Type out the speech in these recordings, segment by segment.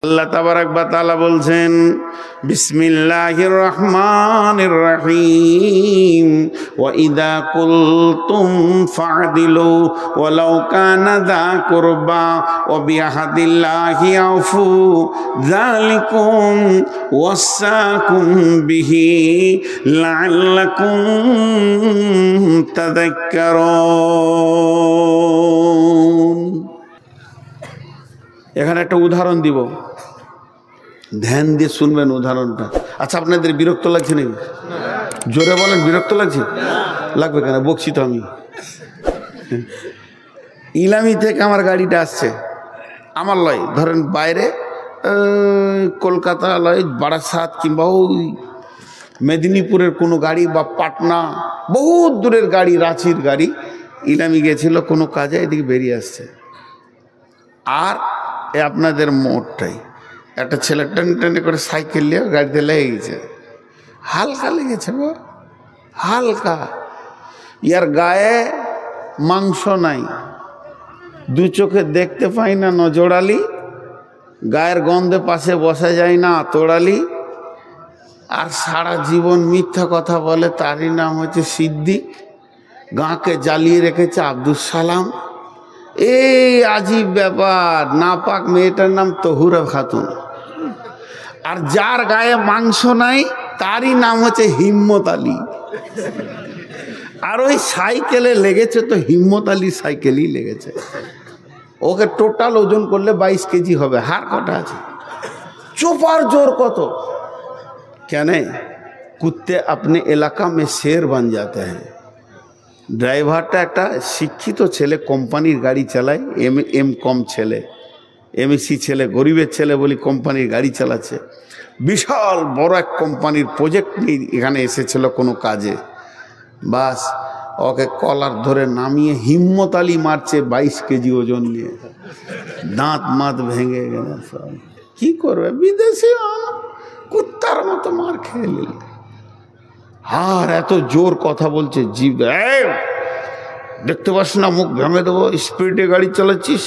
আল্লাহ তাবারাক ওয়া তাআলা বলছেন বিসমিল্লাহির রহমানির রহিম ওয়া ইযা কুলতুম ফা'দিলু ওয়ালাউ কানা যা কুরবা ওয়া বিআহদিল্লাহি আউফু যালিকুম ওয়াসাকুম বিহি লাআল্লাকুম তাযাক্কারুন। এখানে একটা উদাহরণ দিব, ধ্যান দিয়ে শুনবেন উদাহরণটা। আচ্ছা, আপনাদের বিরক্ত লাগছে নাকি? জোরে বলেন, বিরক্ত লাগছে? লাগবে কেন, বকছি তো আমি। ইলামি থেকে আমার গাড়িটা আসছে, আমার লয়, ধরেন বাইরে কলকাতা লয়, বারাসাত কিংবা ওই মেদিনীপুরের কোনো গাড়ি বা পাটনা, বহুত দূরের গাড়ি, রাঁচির গাড়ি, ইলামি গেছিল কোনো কাজে, এদিকে বেরিয়ে আসছে। আর আপনাদের মোড়টাই একটা ছেলে টেনে টেনে করে সাইকেল নিয়ে গাড়িতে লেগে গেছে, হালকা লেগেছে গো, হালকা। ইয়ার গায়ে মাংস নাই, দু চোখে দেখতে পাই না নজরালি, গায়ের গন্ধে পাশে বসা যায় না তোড়ালি, আর সারা জীবন মিথ্যা কথা বলে। তারই নাম হচ্ছে সিদ্দিক, গাঁকে জ্বালিয়ে রেখেছে আব্দুল সালাম। এই আজীব ব্যাপার। নাপাক মেয়েটার নাম তহুরা খাতুন, আর যার গায়ে মাংস নাই তারই নাম হচ্ছে হিম্মত আলী। আর ওই সাইকেলে লেগেছে তো হিম্মত আলী সাইকেলই লেগেছে। ওকে টোটাল ওজন করলে 22 কেজি হবে। হাড় কটা আছে, চোপার জোর কত। কেন কুত্তে আপনি এলাকা মে শের বান যাতে হ্যাঁ। ড্রাইভারটা একটা শিক্ষিত ছেলে, কোম্পানির গাড়ি চালায়, এম কম ছেলে, এমএসসি ছেলে, গরিবের ছেলে বলি কোম্পানির গাড়ি চালাচ্ছে। বিশাল বড় এক কোম্পানির প্রজেক্ট নিয়ে এখানে এসেছিল কোনো কাজে। বাস ওকে কলার ধরে নামিয়ে হিম্মত আলী মারছে 22 কেজি ওজন নিয়ে, দাঁত মাত ভেঙে গেল সব। কি করবে, বিদেশি কুত্তার মতো মার খেয়ে নিল। আর এত জোর কথা বলছে, জিভ দেখতে পাস না, মুখ ভেঙে দেবো, স্পিডে গাড়ি চালাচ্ছিস।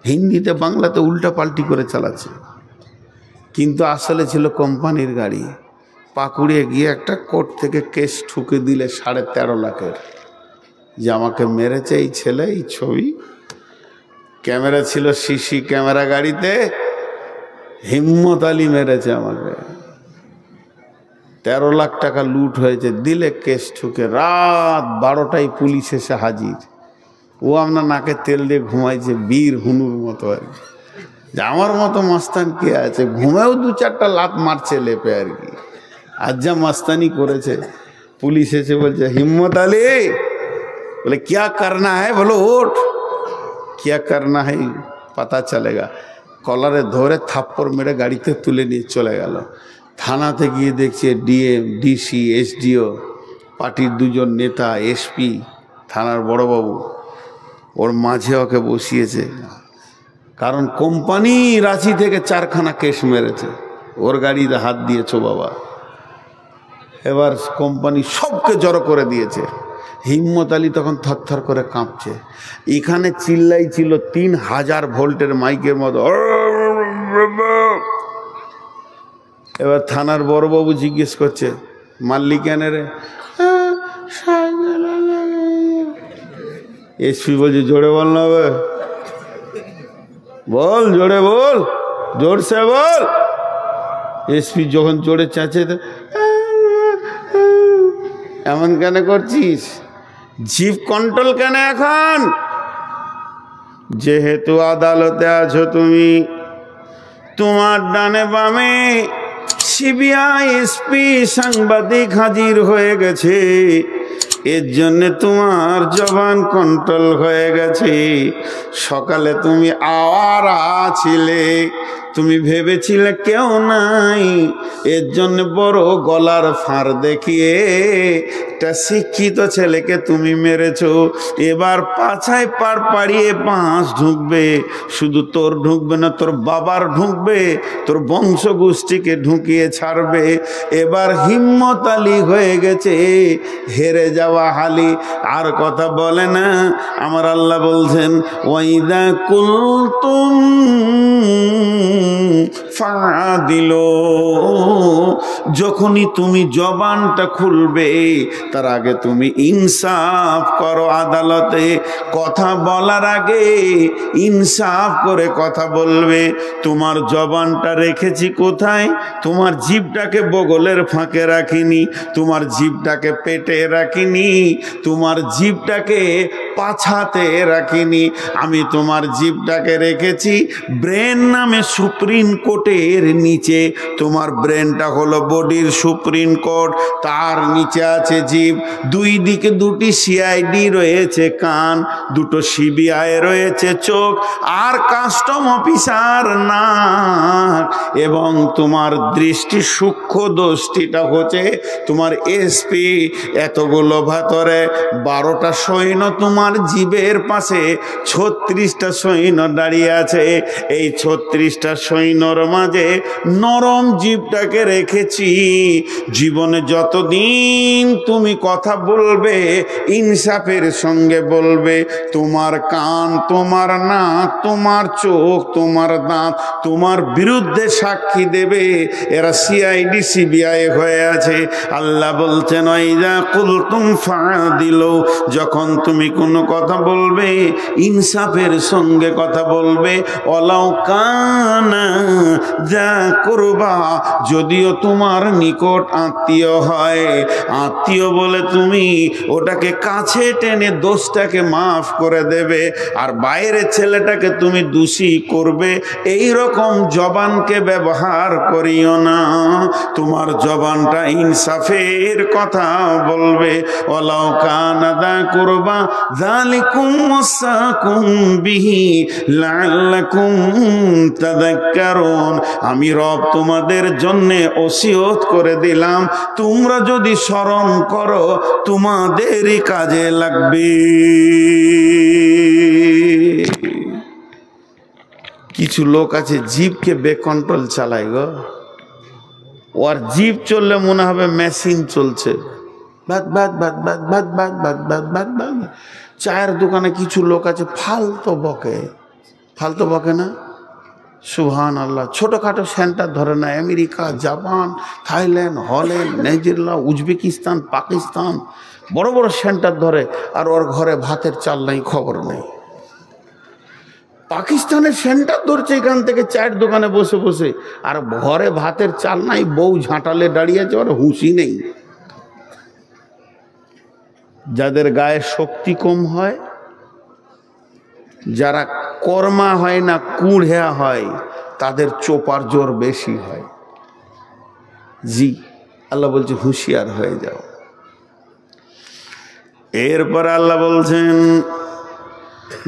হিন্দিতে বাংলাতে উল্টা পাল্টি করে চালাচ্ছে, কিন্তু আসলে ছিল কোম্পানির গাড়ি। পাকুড়িয়ে গিয়ে একটা কোর্ট থেকে কেস ঠুকে দিলে 13.5 লাখের, যে আমাকে মেরেছে এই ছেলে। এই ছবি ক্যামেরা ছিল, সিসি ক্যামেরা গাড়িতে, হিম্মত আলী মেরেছে আমাকে। 13 লাখ টাকা লুট হয়েছে, দিলে কেস ঠুকে। রাত 12টায় পুলিশ এসে হাজির। ও আপনার নাকে তেল দিয়ে ঘুমাইছে, বীর হুনুর মতো আর কি। যে আমার মতো মাস্তান কে আছে, ঘুমেও 2-4টা লাত মারছে লেপে আর কি। আজ যা মাস্তানি করেছে। পুলিশ এসে বলছে, হিম্মত আলী, বলে क्या करना है, বলো ওঠ, क्या करना है पता चलेगा। কলারে ধরে থাপ্পড় মেরে গাড়িতে তুলে নিয়ে চলে গেল। থানাতে গিয়ে দেখছে ডিএম, ডিসি, এসডিও, পার্টির 2জন নেতা, এসপি, থানার বড়বাবু, ওর মাঝে ওকে বসিয়েছে। কারণ কোম্পানি রাঁচি থেকে 4খানা কেস মেরেছে, ওর গাড়িতে হাত দিয়েছো বাবা। এবার কোম্পানি সবকে জড়ো করে দিয়েছে। হিম্মত আলী তখন থরথর করে কাঁপছে। এখানে চিল্লাই ছিল 3000 ভোল্টের মাইকের মতো। এবার থানার বড়বাবু জিজ্ঞেস করছে, মাল্লি কেন রে? এসপি বলছে, জোরে বল না হবে, বল জোরে বল, জোরসে বল। এসপি যখন জোরে চাচ্ছে, এমন কেন করছিস? জিভ কন্ট্রোল কেন এখন? যেহেতু আদালতে আছো তুমি, তোমার ডানে বামে সিবিআই, এসপি, সাংবাদিক হাজির হয়ে গেছে। এর জন্যে তোমার জবান কন্ট্রোল হয়ে গেছে। সকালে তুমি আওয়ারা ছিলে, তুমি ভেবেছিলে কেউ নাই, এর জন্য বড় গলার ফাঁড় দেখিয়ে একটা শিক্ষিত ছেলেকে তুমি মেরেছো। এবার পাছায় পাড় পাড়িয়ে বাঁশ ঢুকবে, শুধু তোর ঢুকবে না, তোর বাবার ঢুকবে, তোর বংশ গোষ্ঠীকে ঢুকিয়ে ছাড়বে। এবার হিম্মত আলী হয়ে গেছে হেরে যাওয়া হালি, আর কথা বলে না। আমার আল্লাহ বলছেন, ওয়াইদা কুলতুম ফাদিলু, যখনই তুমি জবানটা খুলবে তার আগে তুমি ইনসাফ করো। আদালতে কথা বলার আগে ইনসাফ করে কথা বলবে। তোমার জবানটা রেখেছি কোথায়? তোমার জিভটাকে বগলের ফাঁকে রাখিনি, তোমার জিভটাকে পেটে রাখিনি, তোমার জিভটাকে পাছাতে রাখিনি। আমি তোমার জিভটাকে রেখেছি ব্রেন নামে সুপ্রিম কোর্টের নিচে। তোমার ব্রেনটা হলো বডির সুপ্রিম কোর্ট, তার নিচে আছে জিভ। দুই দিকে দুটি সিআইডি রয়েছে কান, দুটো সিবিআই রয়েছে চোখ, আর কাস্টম অফিসার নাক, এবং তোমার দৃষ্টি সূক্ষ্ম দৃষ্টিটা হচ্ছে তোমার এসপি। এতগুলো ভাতরে 12টা সৈন্য তোমার জিভের পাশে, 36টা সৈন্য দাঁড়িয়ে আছে। এই 36টা সৈন্যর মাঝে নরম জিভটাকে রেখেছি। জীবনে যতদিন তুমি কথা বলবে ইনসাফের সঙ্গে বলবে, তোমার কান, তোমার নাক, তোমার চোখ, তোমার দাঁত তোমার বিরুদ্ধে সাক্ষী দেবে। এরা সিআইডি সিবিআই হয়ে আছে। আল্লাহ বলছেন ওয়াইযা কুলতুম ফাদিলু, যখন তুমি কোনো কথা বলবে ইনসাফের সঙ্গে কথা বলবে। ওয়ালাউ কানা যা কুরবা, যদিও তোমার নিকট আত্মীয় হয়, আত্মীয় বলে তুমি ওটাকে কাছে টেনে দোষটাকে মাফ করে দেবে, আর বাইরের ছেলেটাকে তুমি দোষী করবে। এই রকম জবানকে ব্যবহার করিও না। তোমার জবানটা ইনসাফের কথা বলবে। ওয়ালাউ কানা যা কুরবা যালিকুম ওয়াসাকুম বিহি লাআল্লাকুম তাযাক্কারুন, আমি রব তোমাদের জন্য ওসিয়ত করে দিলাম, তোমরা যদি স্মরণ করো তোমাদেরই কাজে লাগবে। কিছু লোক আছে জিভকে বেকন্ট্রোল চালায় গো, ওর জিভ চললে মনে হবে মেশিন চলছে। বাদ বাদ বাদ বাদ বাদ বাদ বাদ বাদ বাদ বাদ। চায়ের দোকানে কিছু লোক আছে ফালতু বকে, ফালতু বকে না? সুবহান আল্লাহ। ছোটোখাটো সেন্টার ধরে না, America, Japan, Thailand, Holland, Nigeria, Uzbekistan, Pakistan, বড় বড় সেন্টার ধরে, আর ওর ঘরে ভাতের চাল নাই, খবর নেই। পাকিস্তানের সেন্টার ধরছে এখান থেকে চায়ের দোকানে বসে বসে, আর ঘরে ভাতের চাল নাই, বউ ঝাঁটালে দাঁড়িয়ে আছে, ওর হুঁশি নেই। যাদের গায়ে শক্তি কম হয়, যারা কর্মা হয় না কুড়েয়া হয়, তাদের চোপার জোর বেশি হয়। জি, আল্লাহ বলছে হুঁশিয়ার হয়ে যাও। এরপর আল্লাহ বলছেন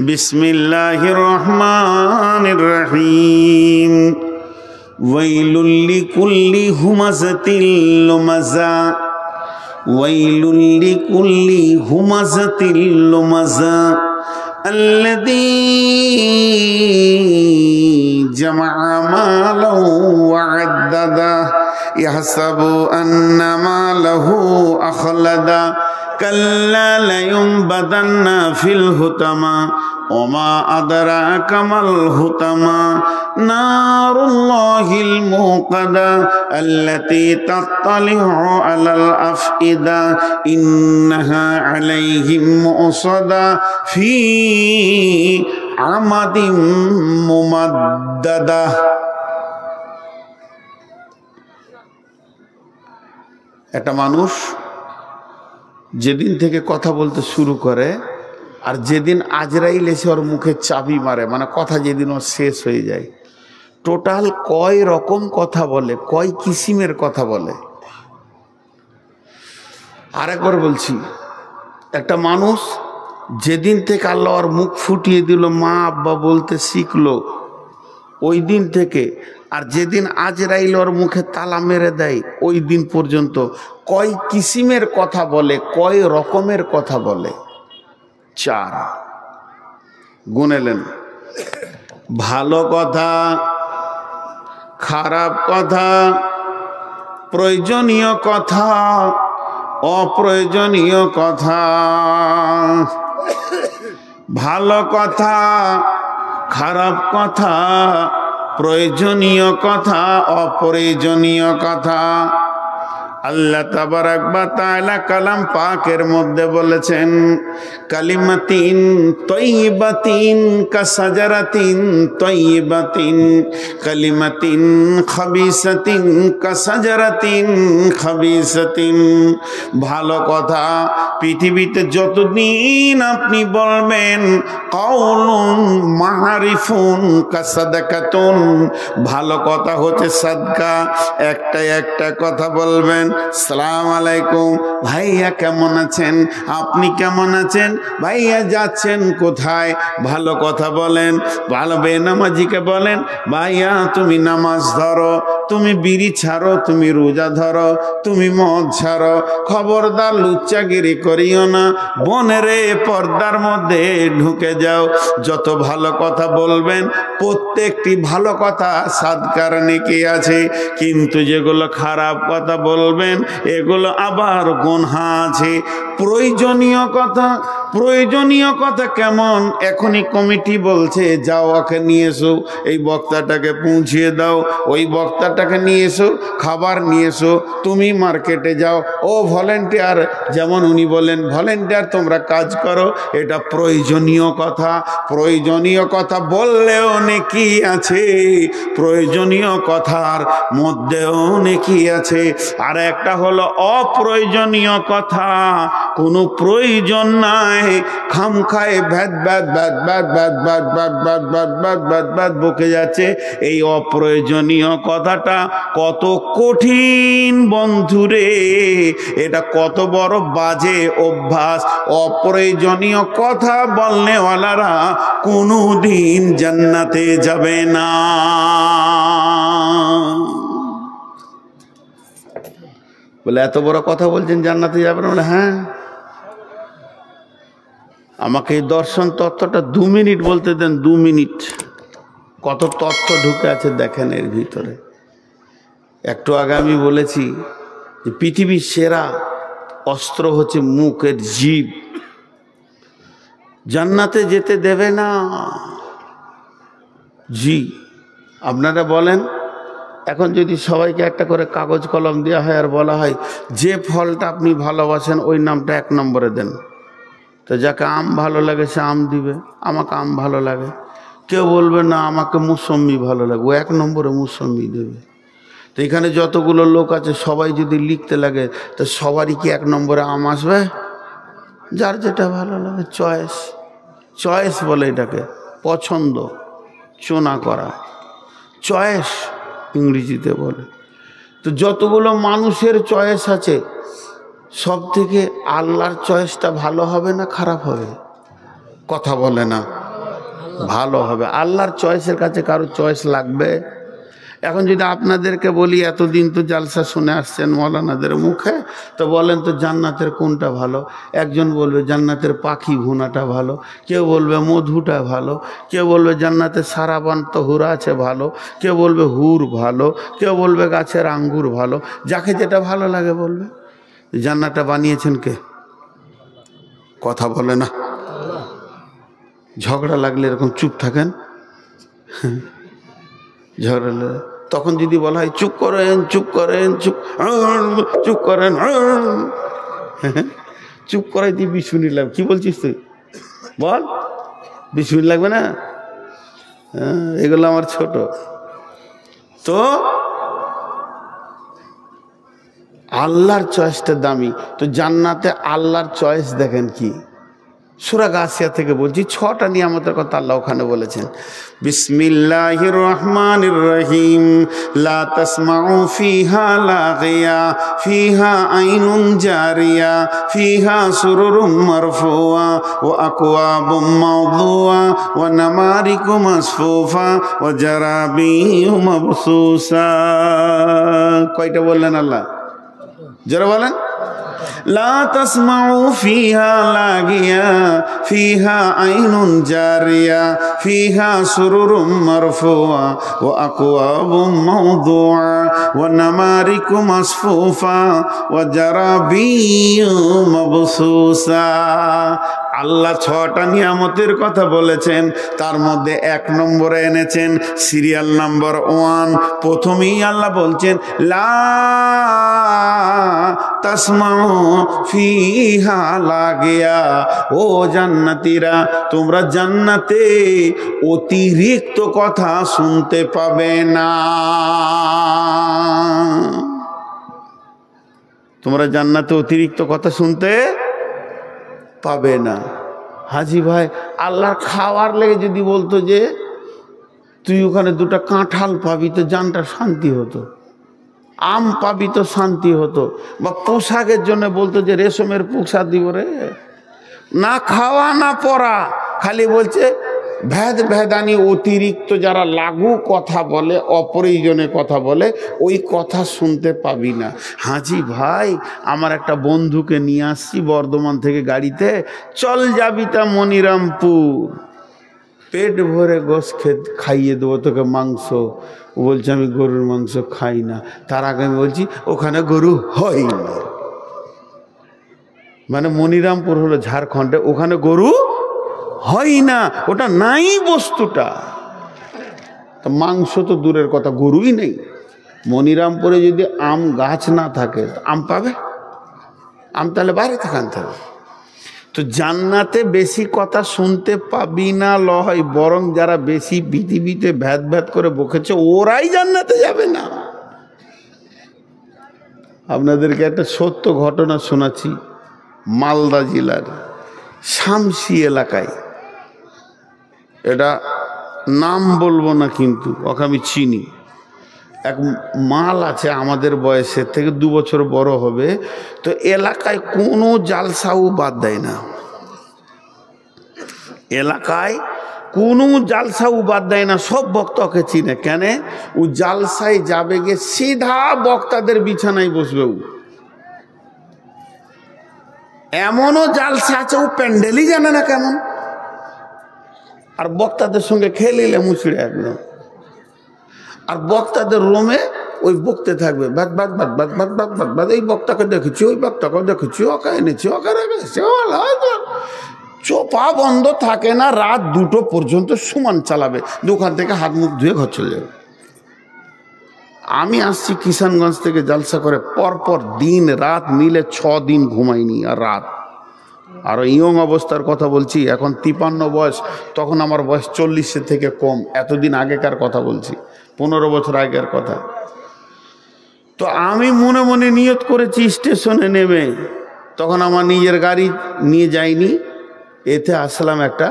বিসমিল্লাহির রহমানির রহিম, ওয়াইলুল লিকুল্লি হুমাযাতিল লুমাযা, ওয়াইলুল লিকুল্লি হুমাযাতিল লুমাযা আল্লাযী জামাআ মালাহু ওয়া আদ্দাদা ইয়াহসাবু আন্না মালাহু আখলাদা কাল্লা লায়ুনবাযান্না ফিল হুতামা ওমা আদরাকা মাল হুতামা নারুল্লাহিল মুকাদা আল্লাতী তাত্তালিউ আলাল আফইদা ইন্নাহা আলাইহিম মুসাদা ফি আমাদিম মুমাদ্দাদা। একটা মানুষ যেদিন থেকে কথা বলতে শুরু করে, আর যেদিন আজরাইল এসে ওর মুখে চাবি মারে, মানে কথা যেদিন ওর শেষ হয়ে যায়, টোটাল কয় রকম কথা বলে, কয় কিসিমের কথা বলে। আরেকবার বলছি, একটা মানুষ যেদিন থেকে আল্লাহ ওর মুখ ফুটিয়ে দিল, মা আব্বা বলতে শিখলো, ওই দিন থেকে আর যেদিন আজরাইল ওর মুখে তালা মেরে দেয় ওই দিন পর্যন্ত কয় কিসিমের কথা বলে, কয় রকমের কথা বলে? 4 গুনেলেন। ভালো কথা, খারাপ কথা, প্রয়োজনীয় কথা, অপ্রয়োজনীয় কথা। ভালো কথা, খারাপ কথা, প্রয়োজনীয় কথা, অপ্রয়োজনীয় কথা। আল্লাহ তাবারাক ওয়া তাআলা কালাম পাকের মধ্যে বলেছেন, কালিমাতিন তাইয়্যিবাতিন কাসাজারাতিন তাইয়্যিবাতিন কালিমাতিন খাবিসাতিন কাসাজারাতিন খাবিসাতিন। ভালো কথা পৃথিবীতে যতদিন আপনি বলবেন, কাউলুন মারিফুন কাসাদাকাতুন, ভালো কথা হচ্ছে সাদকা। একটা কথা বলবেন, সালাম আলাইকুম ভাইয়া কেমন আছেন, আপনি কেমন আছেন, ভাইয়া যাচ্ছেন কোথায়, ভালো কথা বলেন। ভালো বেনামাজিকে বলেন, ভাইয়া তুমি নামাজ ধরো, তুমি বিড়ি ছাড়ো, তুমি রোজা ধরো, তুমি মদ ছাড়ো, খবরদার লুচ্চাগিরি করিও না, বনেরে পর্দার মধ্যে ঢুকে যাও। যত ভালো কথা বলবেন প্রত্যেকটি ভালো কথা সাদকার নেকি আছে, কিন্তু যেগুলো খারাপ কথা বলবেন এগুলো আবার গুনাহ আছে। প্রয়োজনীয় কথা কেমন? এখনই কমিটি বলছে যাও ওকে নিয়ে এসো, এই বক্তাটাকে পৌঁছিয়ে দাও, ওই বক্তাটাকে নিয়ে এসো, খাবার নিয়ে এসো, তুমি মার্কেটে যাও, ও ভলেন্টিয়ার, যেমন উনি বলেন ভলেন্টিয়ার তোমরা কাজ করো। এটা প্রয়োজনীয় কথা। প্রয়োজনীয় কথা বললেও নেকি আছে, প্রয়োজনীয় কথার মধ্যেও নেকি আছে। আর একটা হলো অপ্রয়োজনীয় কথা, কোনো প্রয়োজন নাই, খামখায় ভ্যাদ ভ্যাদ ভ্যাদ ভ্যাদ ভ্যাদ ভ্যাদ ভ্যাদ ভ্যাদ ভ্যাদ ভ্যাদ ভ্যাদ ভ্যাদ বকে যাচ্ছে। এই অপ্রয়োজনীয় কথাটা কত কঠিন বন্ধুরে, এটা কত বড় বাজে অভ্যাস। অপ্রয়োজনীয় কথা বলনেওয়ালারা কোনোদিন জান্নাতে যাবে না। বলে এত বড় কথা বলছেন জান্নাতে যাবেন? বলে হ্যাঁ। আমাকে এই দর্শন তত্ত্বটা 2 মিনিট বলতে দেন, 2 মিনিট। কত তথ্য ঢুকে আছে দেখেন এর ভিতরে। একটু আগে আমি বলেছি যে পৃথিবীর সেরা অস্ত্র হচ্ছে মুখের জিভ। জান্নাতে যেতে দেবে না। জি, আপনারা বলেন, এখন যদি সবাইকে একটা করে কাগজ কলম দেওয়া হয় আর বলা হয় যে ফলটা আপনি ভালোবাসেন ওই নামটা 1 নম্বরে দেন, তো যাকে আম ভালো লাগে সে আম দিবে, আমাকে আম ভালো লাগে। কেউ বলবে না আমাকে মুসম্বি ভালো লাগে, ও 1 নম্বরে মুসম্বি দেবে। তো এখানে যতগুলো লোক আছে সবাই যদি লিখতে লাগে তো সবারই কি 1 নম্বরে আম আসবে? যার যেটা ভালো লাগে, চয়েস বলে এটাকে, পছন্দ, চোনা করা, চয়েস ইংরেজিতে বলে। তো যতগুলো মানুষের চয়েস আছে সব থেকে আল্লাহর চয়েসটা ভালো হবে না খারাপ হবে? কথা বলে না, ভালো হবে। আল্লাহর চয়েসের কাছে কারো চয়েস লাগবে? এখন যদি আপনাদেরকে বলি, এতদিন তো জালসা শুনে আসছেন মৌলানাদের মুখে, তো বলেন তো জান্নাতের কোনটা ভালো? একজন বলবে জান্নাতের পাখি ভুনাটা ভালো, কেউ বলবে মধুটা ভালো, কেউ বলবে জান্নাতের সারাবান তহুরা আছে ভালো, কেউ বলবে হুর ভালো, কেউ বলবে গাছের আঙ্গুর ভালো। যাকে যেটা ভালো লাগে বলবে। জান্নাতটা বানিয়েছেন কে? কথা বলে না। ঝগড়া লাগলে এরকম চুপ থাকেন, ঝগড়া তখন যদি বলা হয় চুপ করেন চুপ করেন চুপ করেন, চুপ করাই দিয়ে 20 মিনিট লাগবে। কি বলছিস তুই বল? 20 মিনিট লাগবে না? এগুলো আমার ছোট। তো আল্লাহর চয়েসটা দামি। তো জান্নাতে আল্লাহর চয়েস দেখেন কি। সূরা গাসিয়া থেকে বলছি, 6টা নিয়ামতের কথা আল্লাহ ওখানে বলেছেন। বিসমিল্লাহির রহমানির রহিম। লা তাসমাউ ফিহা লাগিয়া ফিহা আইনুন জারিয়া ফিহা সুরুরুম মারফুয়া ওয়া আকওয়াবুম মাওদুয়া ওয়া নামারিকু মাসফুফা ওয়া জারাবিয়ু মাবসুসা। কয়টা বললেন আল্লাহ? যারা বলেন লা তাসমাউ ফিহা লাগিয়া ফিহা আইনুন জারিয়া ফিহা সুরুরুম মারফুয়া ওয়া আকওয়াবুম মাওদুআ ওয়া নামারিকু মাসফুফা ওয়া জারাবিয়্যু মাবসুসা। আল্লাহ 6টা নিয়ামতের কথা বলেছেন, তার মধ্যে 1 নম্বরে এনেছেন সিরিয়াল নাম্বার 1। প্রথমেই আল্লাহ বলছেন লা তাসমাউ ফিহা লাগিয়া, ও জান্নাতীরা তোমরা জান্নাতে অতিরিক্ত কথা শুনতে পাবে না। তোমরা জান্নাতে অতিরিক্ত কথা শুনতে পাবে না। হাজি ভাই, আল্লাহর খাওয়ার লেগে যদি বলতো যে তুই ওখানে 2টা কাঁঠাল পাবি তো জানটা শান্তি হতো, আম পাবি তো শান্তি হতো, বা পোশাকের জন্য বলতো যে রেশমের পোশাক দিব রে, না খাওয়া না পরা, খালি বলছে ভেদানি অতিরিক্ত যারা লাগু কথা বলে, অপ্রয়োজনে কথা বলে, ওই কথা শুনতে পাবি না। হাজি ভাই, আমার একটা বন্ধুকে নিয়ে আসছি বর্ধমান থেকে গাড়িতে, চল যাবি তা মনিরামপুর, পেট ভরে গোশ খাইয়ে দেবো তোকে মাংস। ও বলছে আমি গরুর মাংস খাই না। তার আগে আমি বলছি ওখানে গরু হয় না, মানে মনিরামপুর হলো ঝাড়খণ্ডে, ওখানে গরু হয় না, ওটা নাই বস্তুটা। তো মাংস তো দূরের কথা, গরুই নেই। মনিরামপুরে যদি আম গাছ না থাকে আম পাবে? আম তাহলে বাইরে থেকে আনতে হবে। তো জান্নাতে বেশি কথা শুনতে পাবি না লয়, বরং যারা বেশি পৃথিবীতে ভ্যাদ ভ্যাদ করে বকেছে ওরাই জান্নাতে যাবে না। আপনাদেরকে একটা সত্য ঘটনা শোনাচ্ছি। মালদা জেলার শামসি এলাকায়, এটা নাম বলবো না কিন্তু ওকে আমি চিনি, এক মাল আছে আমাদের বয়সের থেকে 2 বছর বড় হবে। তো এলাকায় কোনো জালসাও বাদ দেয় না, এলাকায় কোনো জালসাও বাদ দেয় না, সব বক্তাকে চিনে। কেন? ও জালসায় যাবে গিয়ে সিধা বক্তাদের বিছানায় বসবে। ও এমনও জালসা আছে ও প্যান্ডেলই জানে না কেমন, আর বক্তাদের সঙ্গে খেলিলে মুছড়ে একদম। আর বক্তাদের রুমে ওই বকতে থাকবে, বাদ বাদ বাদ বাদ বাদ বাদ বাদ বাদ, এই বক্তাকে দেখেছি, ওই বক্তাকে দেখেছি, ওকে এনেছি, ওকে রেখেছি, চোপা বন্ধ থাকে না, রাত 2টো পর্যন্ত সমান চালাবে। দোকান থেকে হাত মুখ ধুয়ে ঘর চলে যাবে। আমি আসছি কিষানগঞ্জ থেকে জালসা করে, পরপর দিন রাত মিলে 6 দিন ঘুমাইনি। আর রাত, আর ইয়ং অবস্থার কথা বলছি, এখন 53 বয়স, তখন আমার বয়স 40-এর থেকে কম। এতদিন আগেকার কথা বলছি, 15 বছর আগের কথা। তো আমি মনে মনে নিয়ত করেছি স্টেশনে নেমে, তখন আমার নিজের গাড়ি নিয়ে যাইনি, এতে আসলাম, একটা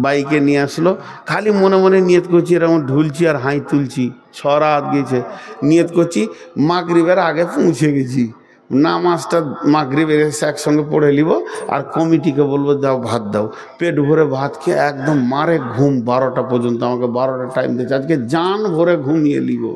বাইকে নিয়ে আসলো। খালি মনে মনে নিয়ত করছি, এরকম ঢুলছি আর হাই তুলছি। 6 রাত গেছে, নিয়ত করছি মাগরিবের আগে পৌঁছে গেছি, নামাজটা মাগরিবের এসে একসঙ্গে পড়ে নিব, আর কমিটিকে বলবো দাও ভাত দাও। পেট ভরে ভাত খেয়ে একদম মারে ঘুম, 12টা পর্যন্ত আমাকে 12টা টাইম দিয়েছে, আজকে জান ভরে ঘুমিয়ে নিব,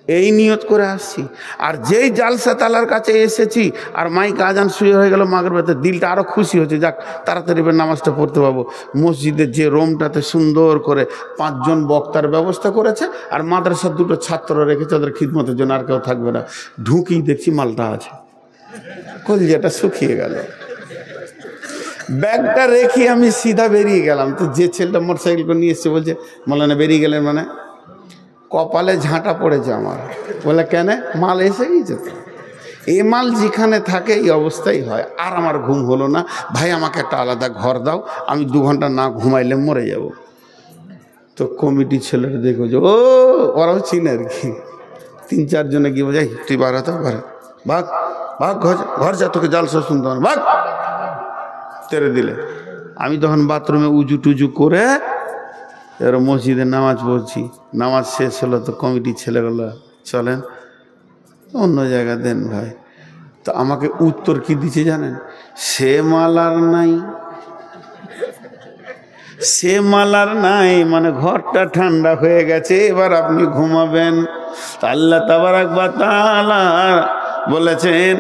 এই নিয়ত করে আসছি। আর যেই জালসা তালার কাছে এসেছি আর মাইক আজান শুয়ে হয়ে গেল মাগরিবেতে, দিলটা আরও খুশি হচ্ছে, যাক তাড়াতাড়ি নামাজটা পড়তে পারবো। মসজিদের যে রুমটাতে সুন্দর করে 5 জন বক্তার ব্যবস্থা করেছে, আর মাদ্রাসার 2টো ছাত্র রেখেছে ওদের খিদমতের জন্য, আর কেউ থাকবে না। ঢুকি দেখছি মালটা আছে, কলজাটা শুকিয়ে গেল। ব্যাগটা রেখে আমি সিধা বেরিয়ে গেলাম। তো যে ছেলেটা মোটরসাইকেল করে নিয়ে এসছে বলছে, মাওলানা বেরিয়ে গেলেন মানে? কপালে ঝাঁটা পড়েছে আমার। বলে কেন? মাল এসে গেছে তো, এই মাল যেখানে থাকে এই অবস্থাই হয়। আর আমার ঘুম হলো না। ভাই আমাকে একটা আলাদা ঘর দাও, আমি 2 ঘন্টা না ঘুমাইলে মরে যাব। তো কমিটি ছেলেরা দেখো যে ও ওরাও চিনে আর কি, 3-4 জনে গিয়ে বোঝাই তুই বার হতো, ভাগ ভাগ ঘর যা, তোকে জালসা শুনতে হবে, ভাগ তেরে দিলে। আমি তখন বাথরুমে উজু টুজু করে এবার মসজিদে নামাজ পড়ছি। নামাজ শেষ হলো, তো কমিটি ছেলেগুলো চলেন অন্য জায়গা দেন ভাই। তো আমাকে উত্তর কি দিচ্ছে জানেন? সে মাল আর নাই, সে মাল আর নাই, মানে ঘরটা ঠান্ডা হয়ে গেছে, এবার আপনি ঘুমাবেন। আল্লাহ তাবারাক ওয়া তাআলা বলেছেন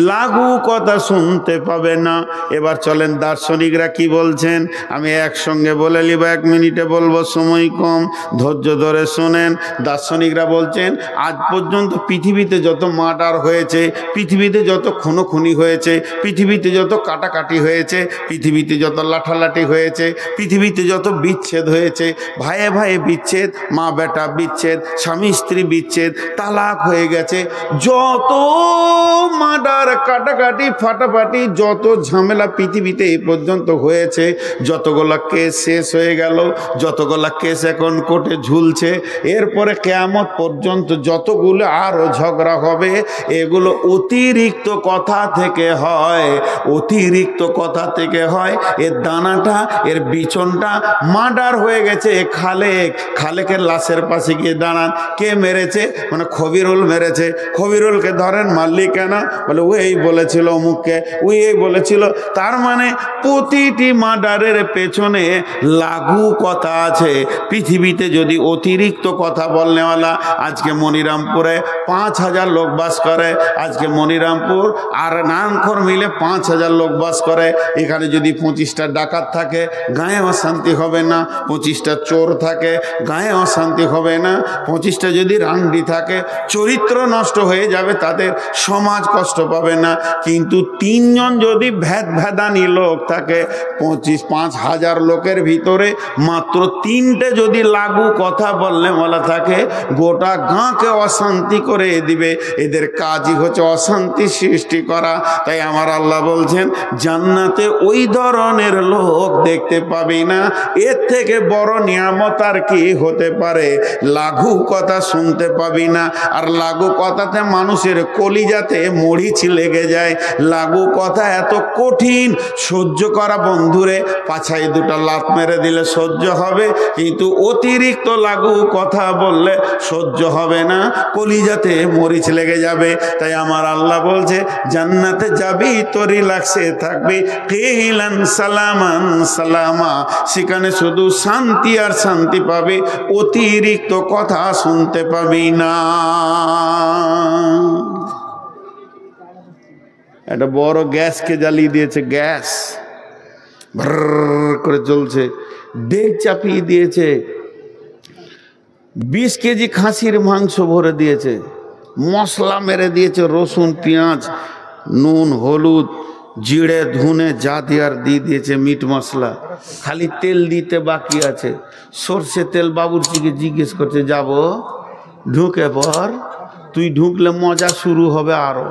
লাগু কথা শুনতে পাবে না। এবার চলেন দার্শনিকরা কি বলছেন, আমি একসঙ্গে বলে নিব, 1 মিনিটে বলবো, সময় কম, ধৈর্য ধরে শোনেন। দার্শনিকরা বলছেন আজ পর্যন্ত পৃথিবীতে যত মার্ডার হয়েছে, পৃথিবীতে যত খুনোখুনি হয়েছে, পৃথিবীতে যত কাটাকাটি হয়েছে, পৃথিবীতে যত লাঠালাঠি হয়েছে, পৃথিবীতে যত বিচ্ছেদ হয়েছে, ভাইয়ে ভাইয়ে বিচ্ছেদ, মা বেটা বিচ্ছেদ, স্বামী স্ত্রী বিচ্ছেদ, তালাক হয়ে গেছে, যত মার্ডার কাটাকাটি ফাটাফাটি যত ঝামেলা পৃথিবীতে এই পর্যন্ত হয়েছে, যতগুলা কেস শেষ হয়ে গেল, যতগুলা কেস এখন কোর্টে ঝুলছে, এরপরে কিয়ামত পর্যন্ত যতগুলো আরও ঝগড়া হবে, এগুলো অতিরিক্ত কথা থেকে হয়, অতিরিক্ত কথা থেকে হয়। এর দানাটা, এর বিচনটা মার্ডার হয়ে গেছে। খালেকের লাশের পাশে গিয়ে দাঁড়ান, কে মেরেছে, মানে খবিরুল মেরেছে, খবিরুলকে ধরেন, মারলি কেন, বলে ও এই বলেছিল অমুককে, ও এই বলেছিল। তার মানে প্রতিটি মার্ডারের পেছনে লাগু কথা আছে। পৃথিবীতে যদি অতিরিক্ত কথা বলনেওয়ালা, আজকে মনিরামপুরে 5000 লোক বাস করে, আজকে মনিরামপুর আর নারায়ণখোর মিলে 5000 লোক বাস করে। এখানে যদি 25টা ডাকাত থাকে, গায়ে অশান্তি হবে না। 25টা চোর থাকে, গায়ে অশান্তি হবে না। 25টা যদি রান্ডি থাকে, চরিত্র নষ্ট হয়ে যাবে, তাদের সমাজ কষ্ট পাবে না। কিন্তু 3 জন যদি ভেদানি লোক থাকে, 5000 লোকের ভিতরে মাত্র 3টে যদি লাগু কথা বললে বলা থাকে, গোটা গাঁকে অশান্তি করে দিবে। এদের কাজই হচ্ছে অশান্তি সৃষ্টি করা। তাই আমার আল্লাহ বলছেন জান্নাতে ওই ধরনের লোক দেখতে পাবি না। এর থেকে বড় নিয়ামত আর কি হতে পারে? লাগু কথা শুনতে পাবি না। আর লাগু কথাতে মানুষের কলিজাতে মরিচ লেগে যায়। লাগু কথা এত কঠিন, সহ্য করা বন্ধুরে, পাছায় 2টা লাত মেরে দিলে সহ্য হবে, কিন্তু অতিরিক্ত লাগু কথা বললে সহ্য হবে না, কলিজাতে মরিচ লেগে যাবে। তাই আমার আল্লাহ বলছে জান্নাতে যাবি তো রিল্যাক্সে থাকবি, কিলান সালামান সালামা, সেখানে শুধু শান্তি আর শান্তি পাবে, অতিরিক্ত কথা শুনতে পাবি না। একটা বড় গ্যাসকে জ্বালিয়ে দিয়েছে, গ্যাস ভ্রর করে জ্বলছে, ডেক চাপিয়ে দিয়েছে, 20 কেজি খাসির মাংস ভরে দিয়েছে, মশলা মেরে দিয়েছে, রসুন পেঁয়াজ নুন হলুদ জিরে ধুনে যা দেওয়ার দিয়ে দিয়েছে, মিট মশলা, খালি তেল দিতে বাকি আছে। সর্ষে তেল বাবুর্চিকে জিজ্ঞেস করছে, যাব? ঢুকে পর, তুই ঢুকলে মজা শুরু হবে আরো।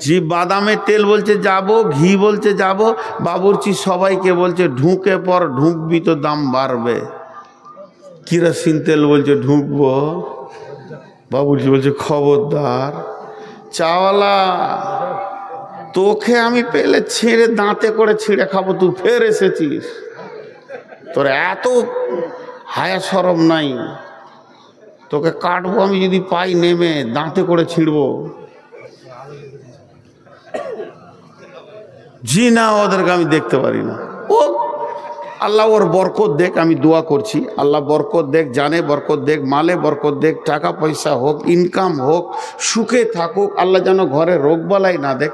জি বাদামের তেল বলছে যাব, ঘি বলছে যাব, বাবুর্চি সবাইকে বলছে ঢুকে পর, ঢুকবি তো দাম বাড়বে। কিরোসিন তেল বলছে ঢুকবো, বাবুর্চি বলছে খবরদার। চাওয়ালা, তোকে আমি পেলে ছিঁড়ে দাঁতে করে ছিঁড়ে খাবো, তুই ফের এসেছিস, তোর এত হায়া শরম নাই, তোকে কাটবো আমি যদি পাই নেমে, দাঁতে করে ছিঁড়বো। জি না, ওদেরকে আমি দেখতে পারি না। ও আল্লাহ ওর বরকত দেখ, আমি দোয়া করছি, আল্লাহ বরকত দেখ, জানে বরকত দেখ, মালে বরকত দেখ, টাকা পয়সা হোক, ইনকাম হোক, সুখে থাকুক, আল্লাহ যেন ঘরে রোগ বালাই না দেখ।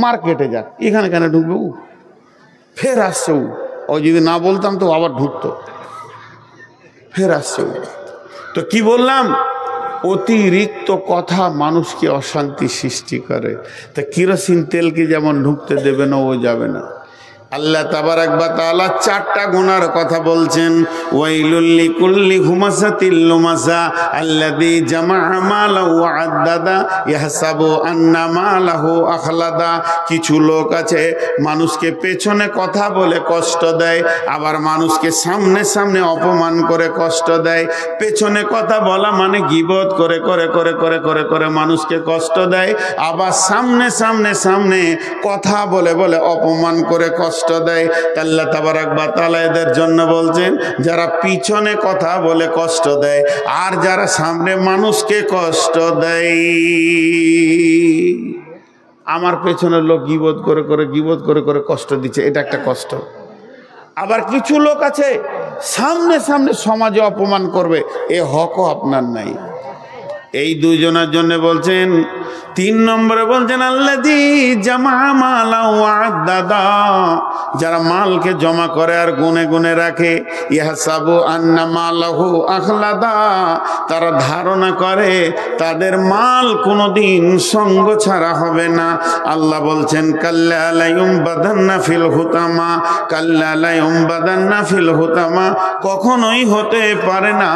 মার্কেটে যাক, এখানে কেন ঢুকবে? ও ফের আসছে, ও যদি না বলতাম তো আবার ঢুকতো, ফের আসছে। তো কি বললাম, অতিরিক্ত কথা মানুষকে অশান্তি সৃষ্টি করে। তা কিরোসিন তেলকে যেমন ঢুকতে দেবে না, ও যাবে না। আল্লাহ তাবারাক ওয়া তাআলা 4টা গুনার কথা বলছেন। ওয়াইলুল লিকুল্লি হুমাযাতিল লুমাযা আল্লাযী জামাআ মালাহু ওয়া আদ্দাদা ইয়াহসাবু আন্না মালাহু আখলাদা। কিছু লোক আছে মানুষকে পেছনে কথা বলে কষ্ট দেয়, আবার মানুষকে সামনে সামনে অপমান করে কষ্ট দেয়। পেছনে কথা বলা মানে গীবত করে করে করে করে করে করে মানুষকে কষ্ট দেয়, আবার সামনে সামনে সামনে কথা বলে বলে অপমান করে কষ্ট দেয়। আল্লাহ তাবারাক ওয়া তাআলা এদের জন্য বলছেন, যারা পিছনে কথা বলে কষ্ট দেয় আর যারা সামনে মানুষকে কষ্ট দেয়। আমার পেছনের লোক গীবত করে করে গীবত করে করে কষ্ট দিচ্ছে, এটা একটা কষ্ট। আবার কিছু লোক আছে সামনে সামনে সমাজে অপমান করবে, এ হকও আপনার নাই। এই দুইজনের জন্য বলছেন। 3 নম্বরে বলছেন আল্লাযী জামা মালা ওয়া আদ্দাদা, যারা মালকে জমা করে আর গুনে গুনে রাখে। ইহসাবু আন্না মালাহু আখলাদা, তারা ধারণা করে তাদের মাল কোনোদিন সঙ্গ ছাড়া হবে না। আল্লাহ বলছেন কাল্লা লা ইউমবাদান্না ফিল হুতামা, কাল্লা লা ইউমবাদান্না ফিল হুতামা, কখনোই হতে পারে না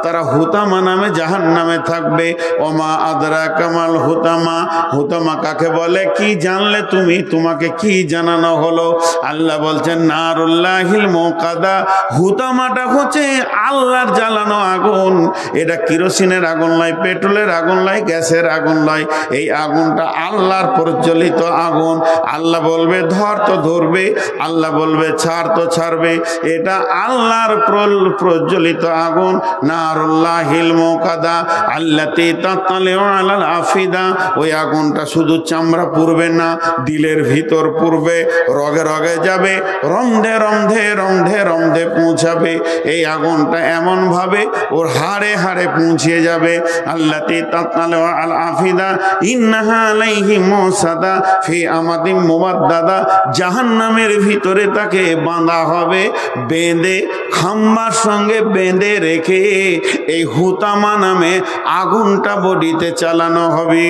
তারা হুতামা নামে জাহান্নামে থাকবে। ওমা আদরাকা মাল হুতামা, হুতামা কাকে বলে কি জানলে তুমি, তোমাকে কি জানানো হলো? আল্লাহ বলছেন নারুল্লাহিল মুকাদা, হুতামাটা হচ্ছে আল্লাহর জ্বালানো আগুন। এটা কিরোসিনের আগুন নয়, পেট্রোলের আগুন নয়, গ্যাসের আগুন নয়, এই আগুনটা আল্লাহর প্রজ্বলিত আগুন। আল্লাহ বলবে ধর তো ধরবে, আল্লাহ বলবে ছাড় তো ছাড়বে। এটা আল্লাহর প্রজ্বলিত আগুন। নারুল্লাহিল মুকাদা আল্লাতী তাতালিউ আলাল আফিদা, ওই আগুনটা শুধু চামড়া পুড়বে না, দিলের ভিতর পুড়বে, রগে রগে যাবে, রন্ধে রন্ধে রন্ধে রন্ধে পৌঁছাবে। এই আগুনটা এমন ভাবে ওর হাড়ে হাড়ে পৌঁছে যাবে। আল্লাতী তাতালিউ আল আফিদা ইন্নাহা আলাইহিম মুসাদা ফি আমাদিম মুবাদ্দাদা, জাহান্নামের ভিতরে তাকে বাঁধা হবে, বেঁধে খাম্বার সঙ্গে বেঁধে রেখে এই হুতামা নামে আগুনটা বডিতে চালানো হবে।